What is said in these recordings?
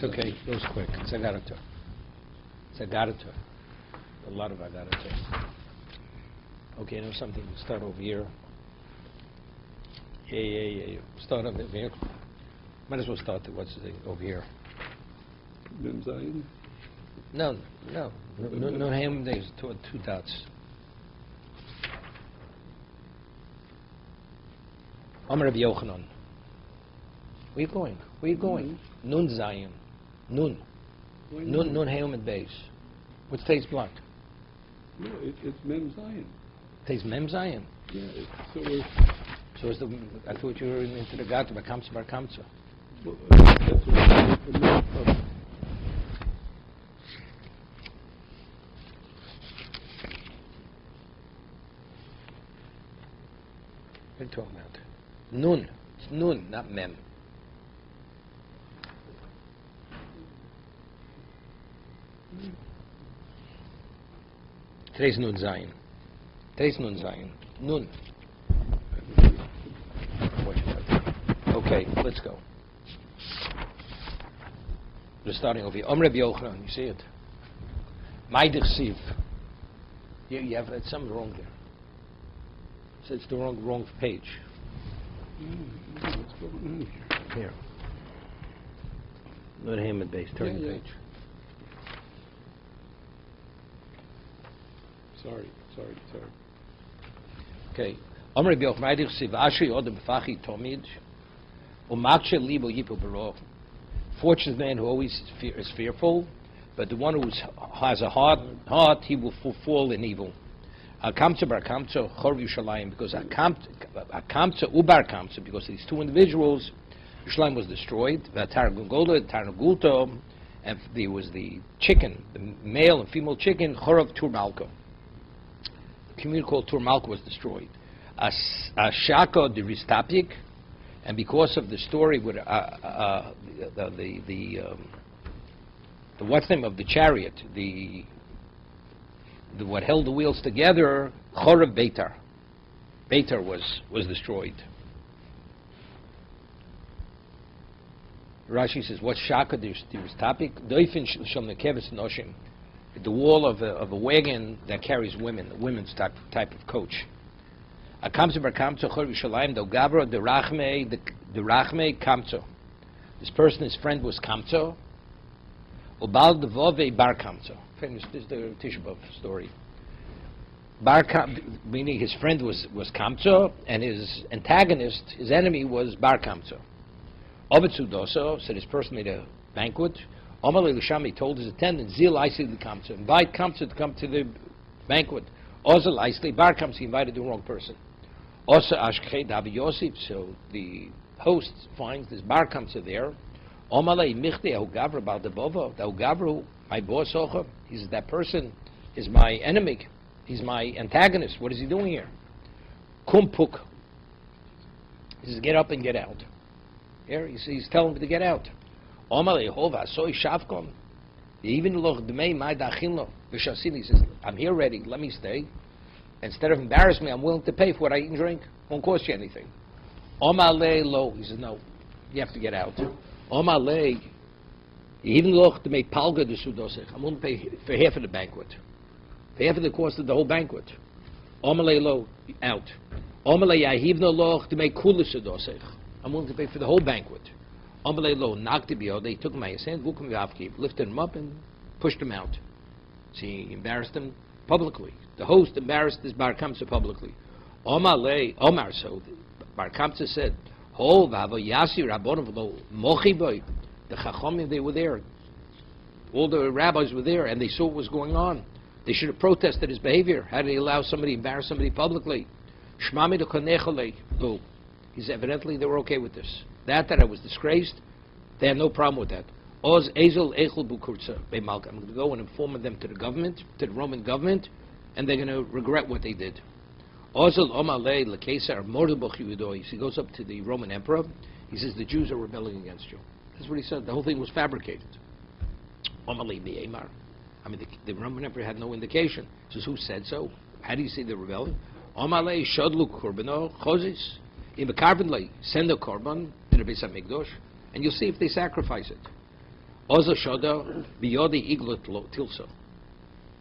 It's okay. It goes quick. It's agarator. It's agarator. A lot of agarator. Okay, you know something? We'll start over here. Yeah. Start over here. Might as well start over here. Mem Zayin? No, ham days, two dots. Amar Rabbi Yochanan. Where you going? Nun Zayin. Nun ham and base. What's today's block? No, it's Mem Zayin. Today's Mem Zayin? Yeah, So is I thought you were into the Gata, Bar Kamsa. Well, that's what the Mem of. What are you talking about? Nun. It's Nun, not Mem. Today's Nun Zayin. Nun. Okay, let's go. We're starting over here. Rabbi Yochanan, you see it? Maidich Siv. You have something wrong here. So it's the wrong page. What's going on here? Here. Not him at base. Turn the page. Sorry. Okay. Rabbi Yochanan, Maidich Siv. Ashri Odem Fachi Tomid. Umakshe Libo Yipu Baro. Fortunate man who always is fearful, but the one who has a heart, he will fall in evil. Akamtza bar kamtza chor Yerushalayim, because akamtza ubar kamtza, because these two individuals, Yerushalayim was destroyed. Tarnagulto, and there was the chicken, the male and female chicken, chorov Tur Malka. The community called Tur Malka was destroyed. Ashaka de Ristapik. And because of the story with the what's name of the chariot, the what held the wheels together, Chorav Beitar was destroyed. Rashi says, what shaka there was topic? The wall of a wagon that carries women, a women's type of coach. Akamtza bar kamtza chor Yerushalayim do gavra the rachme kamtza. This person, his friend was kamtza. Ubal devove bar kamtza. Famous. This is the Tisha B'Av story. Meaning his friend was kamtza, and his antagonist, his enemy, was bar kamtza. Ovetzu doso. So this person made a banquet. Amalei l'sham, told his attendant, Zil Isli the kamtza, invite kamtza to come to the banquet. Ozel Isli bar kamtza, he invited the wrong person. Also, Ashkei Davi Yosef, so the host finds this bar kamtza there. Omalei michte hu gavra about the bovo, the gavru, my boss ocha. He says, that person is my enemy. He's my antagonist. What is he doing here? Kumpuk. He says, get up and get out. Here, he's telling him to get out. Omalei hova soy shavkon. Even loch dmei my dachilno. V'shasin, he says, I'm here ready. Let me stay. Instead of embarrass me, I'm willing to pay for what I eat and drink. Won't cost you anything. Omalei lo. He says, no, you have to get out. Omalei, even loch to make palga de sudosech. I'm willing to pay for half of the banquet, for half of the cost of the whole banquet. Omalei lo, out. Omalei yahivno loch to make kula sudosech. I'm willing to pay for the whole banquet. Omalei lo naktibio. They took my hand, vukum yavki, lifted him up and pushed him out. See, he embarrassed him publicly. The host embarrassed this bar kamsa publicly. Omar, so bar kamsa said, "Ho vavo yasi rabbonav lo mochi boy." The chachamim, they were there. All the rabbis were there, and they saw what was going on. They should have protested his behavior. How did he allow somebody to embarrass somebody publicly? Shmami de konecholei. Oh, he said evidently they were okay with this. That I was disgraced, they had no problem with that. Oz ezel echel bukurza bemalka. I'm going to go and inform them to the government, to the Roman government, and they're going to regret what they did. Ozel omalei lekesar morduboch yudoi. He goes up to the Roman emperor. He says the Jews are rebelling against you. That's what he said. The whole thing was fabricated. Omalei bi'emar. I mean, the Roman emperor had no indication. He says, who said so? How do you see the rebellion? Omalei shodlu korbano chozis. Send a korban to the Beis HaMikdash, and you'll see if they sacrifice it. Ozo shoda biyodi iglot tilso.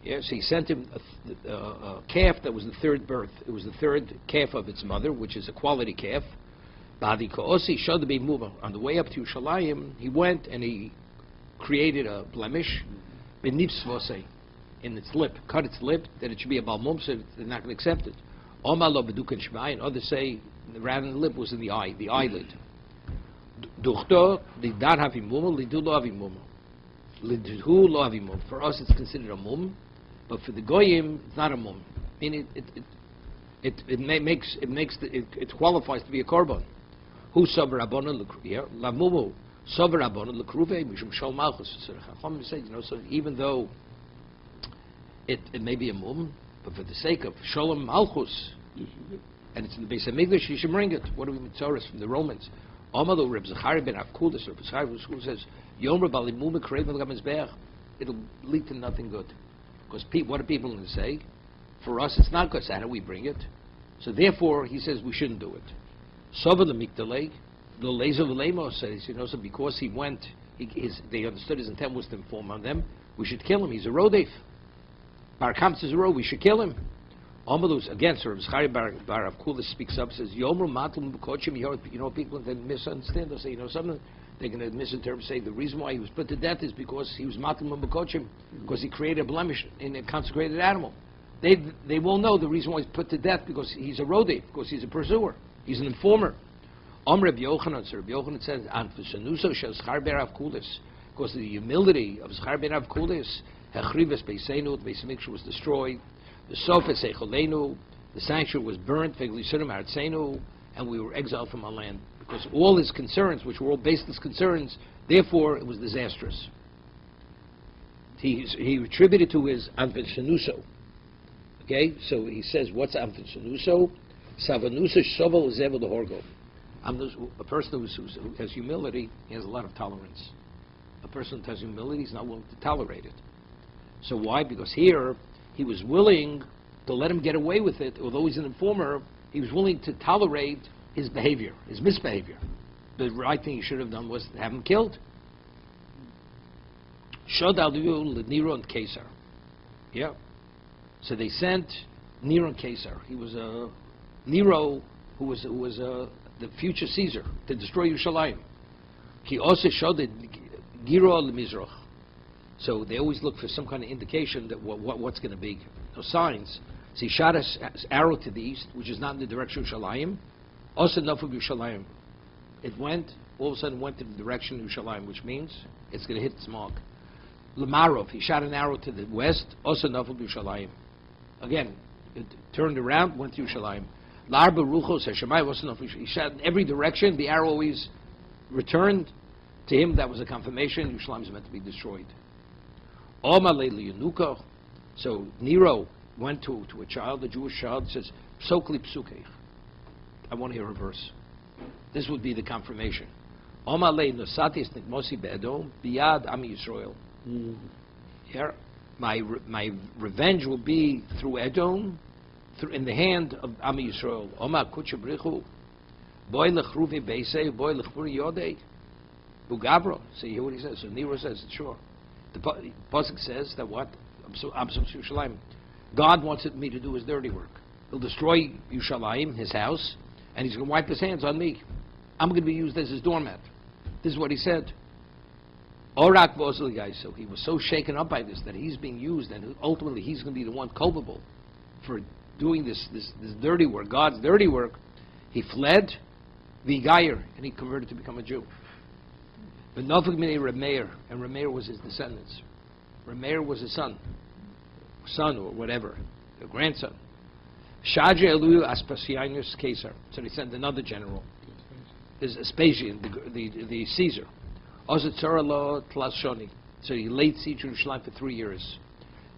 Yes, he sent him a calf that was the third birth. It was the third calf of its mother, which is a quality calf. Badi koosi shoda b'muva. On the way up to Yerushalayim, he went and he created a blemish, benifsvose, in its lip, cut its lip, that it should be a balmum, so they're not going to accept it. Omalo bedukan shmai, and others say rather than the lip was in the eye, the eyelid. Duchto lidar havimum, lidu lo havimum, lidu lo havimum. For us, it's considered a mum, but for the goyim, it's not a mum. I mean, it qualifies to be a korban. Who sover rabbanon lamumu sover rabbanon lekruve mishum shol malchus. So Chacham said, so even though it may be a mum, but for the sake of sholem malchus, and it's in the Beis Hamikdash, you should bring it. What do we Torahs from the Romans? Amalu Reb Zachari ben Avkudas, or Zachari who says, Yom Reb Alimum Krev Gamizbeach. It'll lead to nothing good. Because what are people going to say? For us, it's not good. So how do we bring it? So therefore, he says we shouldn't do it. Sover the Mikdalei, the Lezer V'Lemo says, so because he went, they understood his intent was to inform on them, we should kill him. He's a rodef. Bar Kamtz is a road, we should kill him. Amalus, again, Sir Zachari Bar Avkudas speaks up, says, Yomru Matlum B'Kochim, people that misunderstand, they'll say, something, they're going to misinterpret, say, the reason why he was put to death is because he was Matlum B'Kochim, because he created a blemish in a consecrated animal. They will know the reason why he's put to death, because he's a rodef, because he's a pursuer, he's an informer. Reb Yochanan, Sir Reb Yochanan says, Anfusanuso Shel Zachari Bar Avkudas, because of the humility of Zachari Bar Avkudas, Hechrivas Beisenu, the Beis Hamikdash was destroyed. The Sofes Echolenu, the sanctuary was burnt. Veglisurim Artzenu, and we were exiled from our land because all his concerns, which were all baseless concerns, therefore it was disastrous. He attributed to his Anfesanuso. Okay, so he says, what's Anfesanuso? Savanusa Shovel Zevel Horgo. A person who has humility, he has a lot of tolerance. A person who has humility is not willing to tolerate it. So why? Because here, he was willing to let him get away with it, although he's an informer, he was willing to tolerate his behavior, his misbehavior. The right thing he should have done was to have him killed. Shod aliyu Nero and Caesar. Yeah. So they sent Nero and Caesar. He was Nero, who was the future Caesar, to destroy Yerushalayim. He also showed it Giro al-Mizrach. So they always look for some kind of indication that what's going to be. No signs. So he shot an arrow to the east, which is not in the direction of Yerushalayim. Also enough of Yerushalayim. It went, all of a sudden went in the direction of Yerushalayim, which means it's going to hit its mark. Lamarov, he shot an arrow to the west, also enough of Yerushalayim. Again, it turned around, went to Yerushalayim. L'arba Ruchos Hashemayim, also enough. He shot in every direction, the arrow always returned to him. That was a confirmation, Yerushalayim is meant to be destroyed. So Nero went to a child, a Jewish child, says, Psokli Psukeich. I want to hear a verse. This would be the confirmation. Here, my revenge will be through Edom, in the hand of Ami Yisrael. So you hear what he says. So Nero says, sure. The Pasuk says that what? God wants me to do his dirty work. He'll destroy Yerushalayim, his house, and he's going to wipe his hands on me. I'm going to be used as his doormat. This is what he said. Orak Bosel guys. So he was so shaken up by this that he's being used, and ultimately he's going to be the one culpable for doing this dirty work, God's dirty work. He fled the Gayer, and he converted to become a Jew. But Nofik Minei Remeir, and Remeir was his descendants. Remeir was his son or whatever, a grandson. Shadre Elu Aspasianus Caesar. So they sent another general. There's Aspasian, the Caesar. Ozetzora lo Tlasshoni. So he laid siege to Jerusalem for 3 years.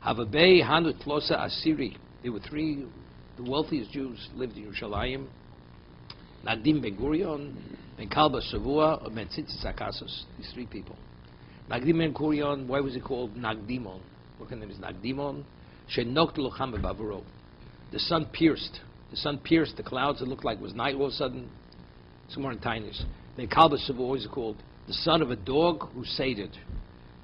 Havabei Hanu Tlosa Asiri. There were the wealthiest Jews lived in Yerushalayim. Nagdim Ben Gurion, Ben Kalba Savua, or Ben Tzitzis Akasos. These 3 people. Nagdim Ben Gurion, why was he called Nagdimon? What kind of name is Nagdimon? Shenok Locham Bavuro. The sun pierced the clouds. It looked like it was night. All of a sudden, some more in tinus. Ben Kalba Savua is called the son of a dog who sated.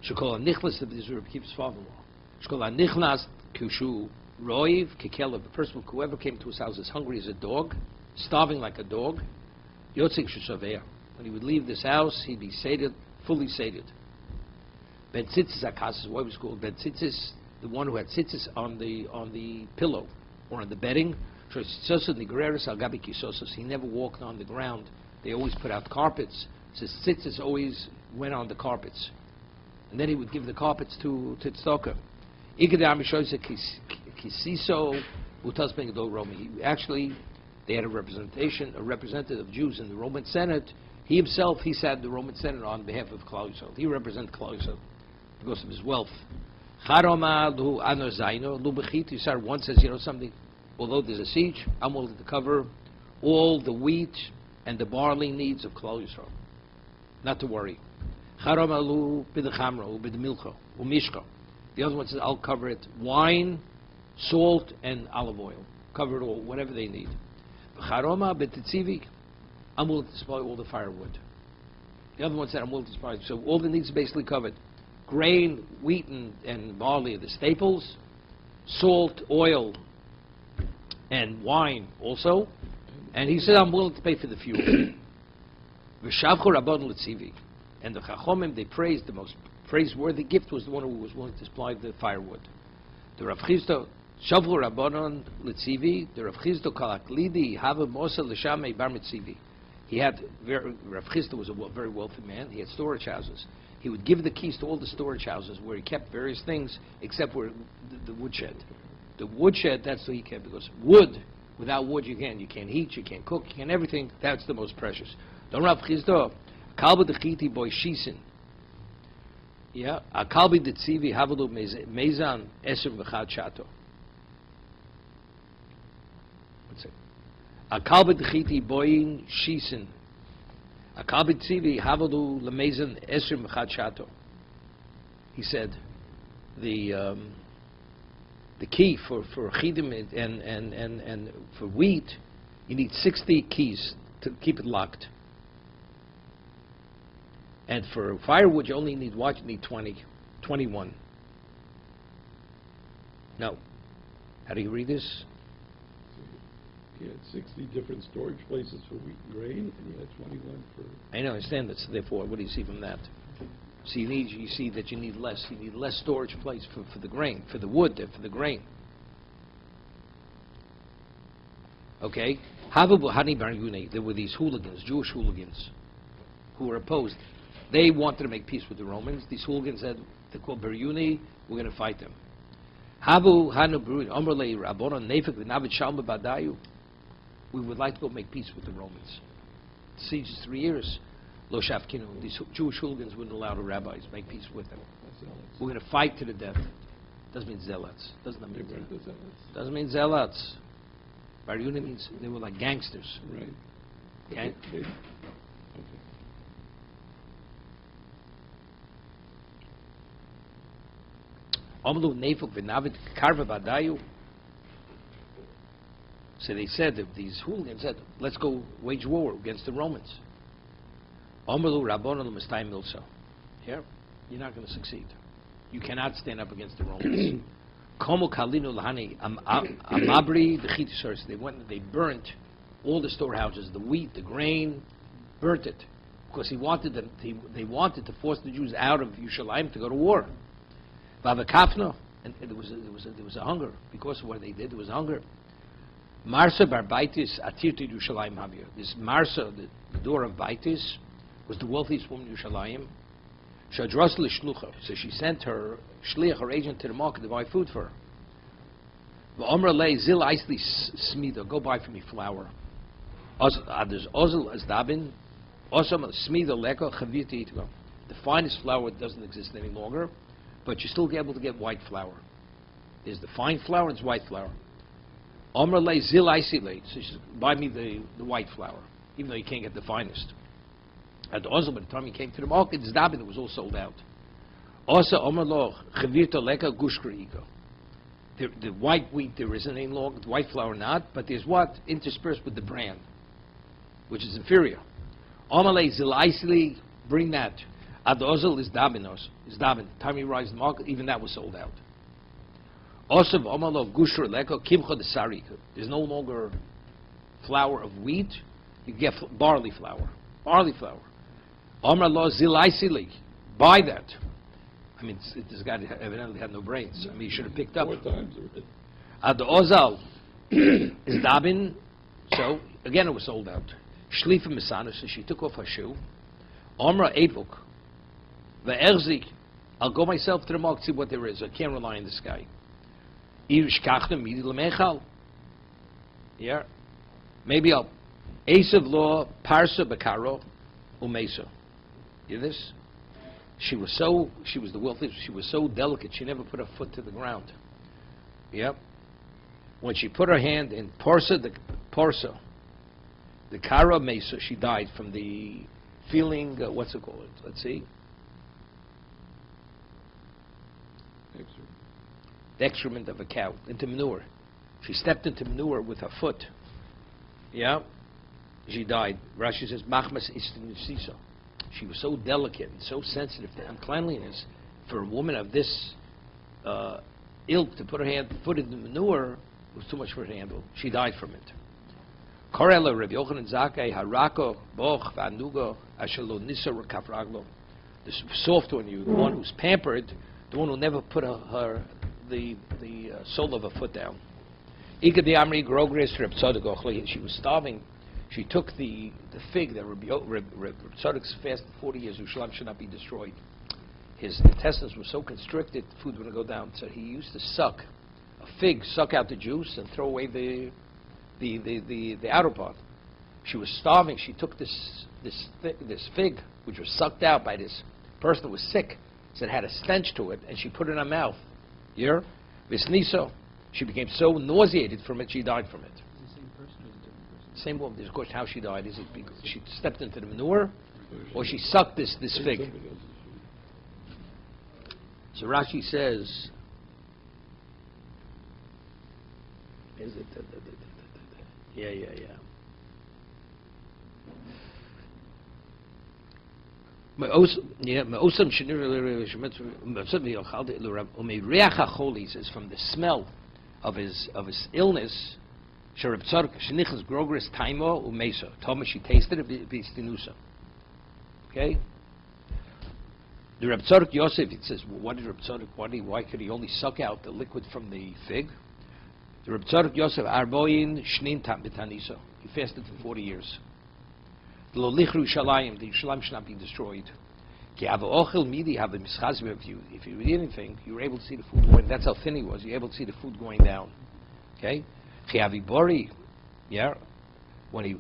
Shekol HaNichlas, this is Rabbi Kiva's father-in-law. Shekol HaNichlas Kushu Roiv Kekelev. The person whoever came to his house is hungry as a dog, starving like a dog. Yotzik Sheshaveh. When he would leave this house, he'd be sated, fully sated. Ben Tzitzis Akas is what was called Ben Tzitzis, the one who had tzitzis on the pillow or on the bedding. He never walked on the ground. They always put out carpets. Says tzitzis always went on the carpets, and then he would give the carpets to tzedakah. Actually, they had a representative of Jews in the Roman Senate. He himself, he sat in the Roman Senate on behalf of Klal Yisrael. He represented Klal Yisrael because of his wealth. One says, you know something, although there's a siege, I'm willing to cover all the wheat and the barley needs of Klal Yisrael. Not to worry. The other one says, I'll cover it. Wine, salt, and olive oil. Cover it all, whatever they need. I'm willing to supply all the firewood. The other one said, I'm willing to supply. So all the needs are basically covered. Grain, wheat, and barley are the staples. Salt, oil, and wine also. And he said, I'm willing to pay for the fuel. And the Chachomim, they praised the most praiseworthy gift was the one who was willing to supply the firewood. The Rav Chisda, Shavru Rabbanon Litzivi, the Rav Chisda Kalaklidi, Hava Mosa L'Shamei Bar Mitzivi. Rav Chisda was a very wealthy man. He had storage houses. He would give the keys to all the storage houses where he kept various things, except for the woodshed. The woodshed, that's what he kept, because wood, without wood you can't heat, you can't cook, you can't everything. That's the most precious. Don't Rav Chisda, Kalba Dechiti Boy Shisen. Yeah, a Kalbi Detzivi Havalu Mezan Esrim V'chad Shato. What's it? A Kalbi Dechiti Boyin Shisen. A Kalbi Detzivi Havalu Lemezan Esrim V'chad Shato. He said, the key for chidim and for wheat, you need 60 keys to keep it locked. And for firewood, you only need what? You need 21. No. How do you read this? You had 60 different storage places for wheat and grain, and you had 21 for... I know, I understand that. So therefore, what do you see from that? So you see that you need less. You need less storage place for the grain, for the wood, for the grain. Okay? Havabu Hani Bar Yune, there were these hooligans, Jewish hooligans, who were opposed. They wanted to make peace with the Romans. These hooligans said, they're called Bar Yune, we're going to fight them. Habu Hanu Baruni, Amrlei Rabbonon Nefek V'Navid Shalma Badayu. We would like to go make peace with the Romans. The siege is 3 years. Lo Shafkinu, these Jewish hooligans wouldn't allow the rabbis to make peace with them. We're going to fight to the death. Doesn't mean zealots. Doesn't mean zealots. Doesn't mean zealots. Bar Yune means they were like gangsters. Right. Okay? So they said that these hooligans said, let's go wage war against the Romans. Here, you're not going to succeed. You cannot stand up against the Romans. They went and they burnt all the storehouses, the wheat, the grain, burnt it. Because they wanted to force the Jews out of Yerushalayim to go to war. And there was a hunger. Because of what they did, there was hunger. Marsa bar Baitis atirti Yerushalayim Havir. This Marsa, the door of Baitis, was the wealthiest woman in Yerushalayim. Shadras l'shlucha. So she sent her shliach, her agent, to the market to buy food for her. V'omra lei zil eisli smida. Go buy for me flour. There's ozel azdabin. Osam smida leka chaviti itgo. The finest flour doesn't exist any longer, but you're still able to get white flour. There's the fine flour and it's white flour. Omra lei zil eisli. So she says, buy me the white flour, even though you can't get the finest. At Ozel, by the time he came to the market, Zdabin, it was all sold out. Also, Omerlo, Chavirta Leka Gushkriiko. The white wheat there isn't any longer, the white flour not, but there's what? Interspersed with the bran, which is inferior. Omale Zilaisli, bring that. Ad Ozel is Dabinos. Is Dabin. Time he arrives in the market, even that was sold out. Osav Omalo Gushra Leko Kimcha de Sari. There's no longer flour of wheat. You get barley flour. Barley flour. Omar Lo Zilaisili. Buy that. I mean, this guy evidently had no brains. I mean, he should have picked up. 4 times already. Ad Ozal is Dabin. So, again, it was sold out. Shlifa Misana, so she took off her shoe. Omra Evuk. Ve'erzik. I'll go myself to the market, see what there is. I can't rely on this guy. Irish Kachtem, Midi Lemechal. Yeah. Maybe I'll. Esav Law, Parsa Bekaro, Umesa. You hear this? She was the wealthiest, she was so delicate, she never put her foot to the ground. Yep. When she put her hand in Parsa, the Kara Mesa, she died from the feeling, what's it called? Let's see. The excrement of a cow, into manure. She stepped into manure with her foot. Yeah. She died. Rashi says, Machmas Istinusisa. She was so delicate and so sensitive to uncleanliness. For a woman of this ilk to put her foot in the manure was too much for her to handle. She died from it. Korela Rabbi Yochanan Zakei Harako Boch Vanugo Ashelo Nisa Rakafraglo. The soft one, the one who's pampered, the one who never put the sole of her foot down. She was starving. She took the fig that Rabbi Tzadok's fasted 40 years, Yerushalayim should not be destroyed. His intestines were so constricted, the food wouldn't go down. So he used to suck a fig, suck out the juice, and throw away the outer part. She was starving. She took this fig, which was sucked out by this person who was sick, so it had a stench to it, and she put it in her mouth. Here, Visniso. She became so nauseated from it, she died from it. Is it the same person or is it a different person? Same woman. There's a question how she died. Is it because she stepped into the manure, or she sucked this fig? So Rashi says, is it? Yeah. Says from the smell of his illness. She tasted it. Okay. The Reb Tzadok Yosef, it says, well, what did Reb Tzadok? Why could he only suck out the liquid from the fig? The Reb Tzadok Yosef Arboin Shnin Betanisa. He fasted for 40 years. The Yerushalayim should not be destroyed. If you eat anything, you were able to see the food going. That's how thin he was. You were able to see the food going down. Okay. Yeah. When he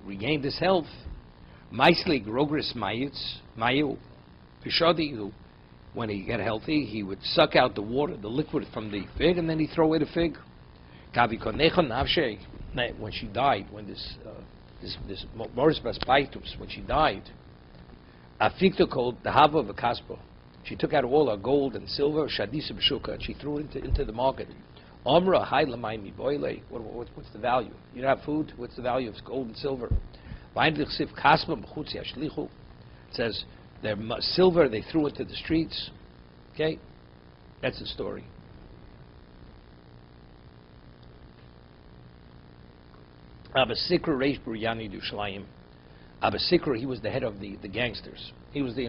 regained his health, Maisli Grogris Mayu. When he got healthy, he would suck out the water, the liquid from the fig, and then he'd throw away the fig. When she died, when this Morris Baspaitus, when she died, Afikta called the Hava of a Kaspo. She took out all her gold and silver, Shadisa B'shuka, and she threw it into the market. Omra Hai Lamai Mi Boile. What's the value? You don't have food. What's the value of gold and silver? It says their silver they threw into the streets. Okay, that's the story. Abba Sikra Reish Buryani Yerushalayim. Abba Sikra, he was the head of the gangsters. He was the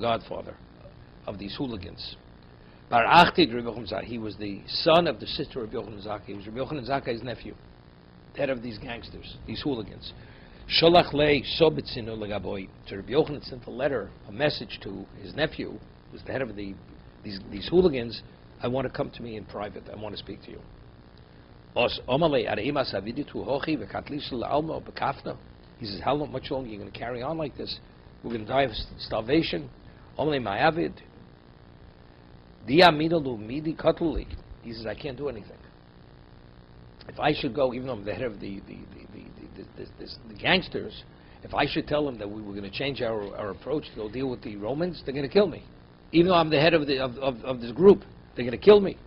godfather of these hooligans. Bar Achtid Rabbi Yochanan Zakkai, he was the son of the sister of Rabbi Yochanan Zakkai. He was Rabbi Yochanan Zakkai's nephew, head of these gangsters, these hooligans. Sholach lei sobitzinu legaboy. So Rabbi Yochanan sent a message to his nephew, who was the head of these hooligans. I want to come to me in private. I want to speak to you. He says, how much longer are you going to carry on like this? We're going to die of starvation. He says, I can't do anything. If I should go, even though I'm the head of the gangsters, if I should tell them that we were going to change our approach to go deal with the Romans, they're going to kill me. Even though I'm the head of this group, they're going to kill me.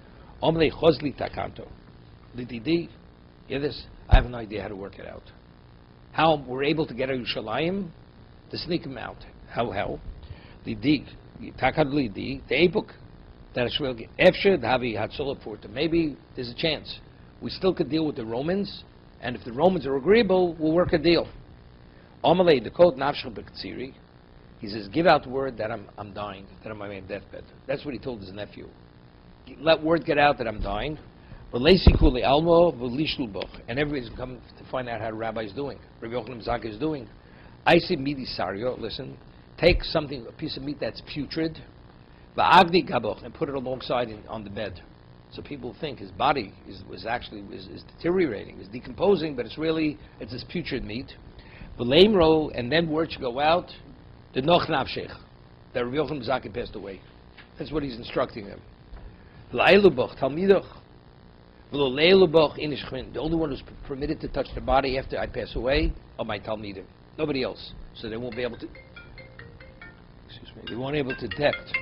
Hear this? I have no idea how to work it out. How we're able to get Yerushalayim, to sneak him out. How? Lidig, Takad Lidig, the Epuk, that is real. Efshe Davi Hatzola Porta. Maybe there's a chance. We still could deal with the Romans, and if the Romans are agreeable, we'll work a deal. Amalei, the code Nafshel B'Ktsiri, he says, give out word that I'm dying, that I'm on my deathbed. That's what he told his nephew. Let word get out that I'm dying. And everybody's come to find out how the rabbi is doing. Rabbi Yochanan Zaka is doing. I see midi sario. Listen, take something, a piece of meat that's putrid, and put it alongside on the bed, so people think his body is deteriorating, is decomposing, but it's this putrid meat. And then word should go out, the noch nafshech, that Rabbi Yochanan Zaka passed away. That's what he's instructing them. The only one who's permitted to touch the body after I pass away are my Talmidim. Nobody else. So they won't be able to. They won't be able to detect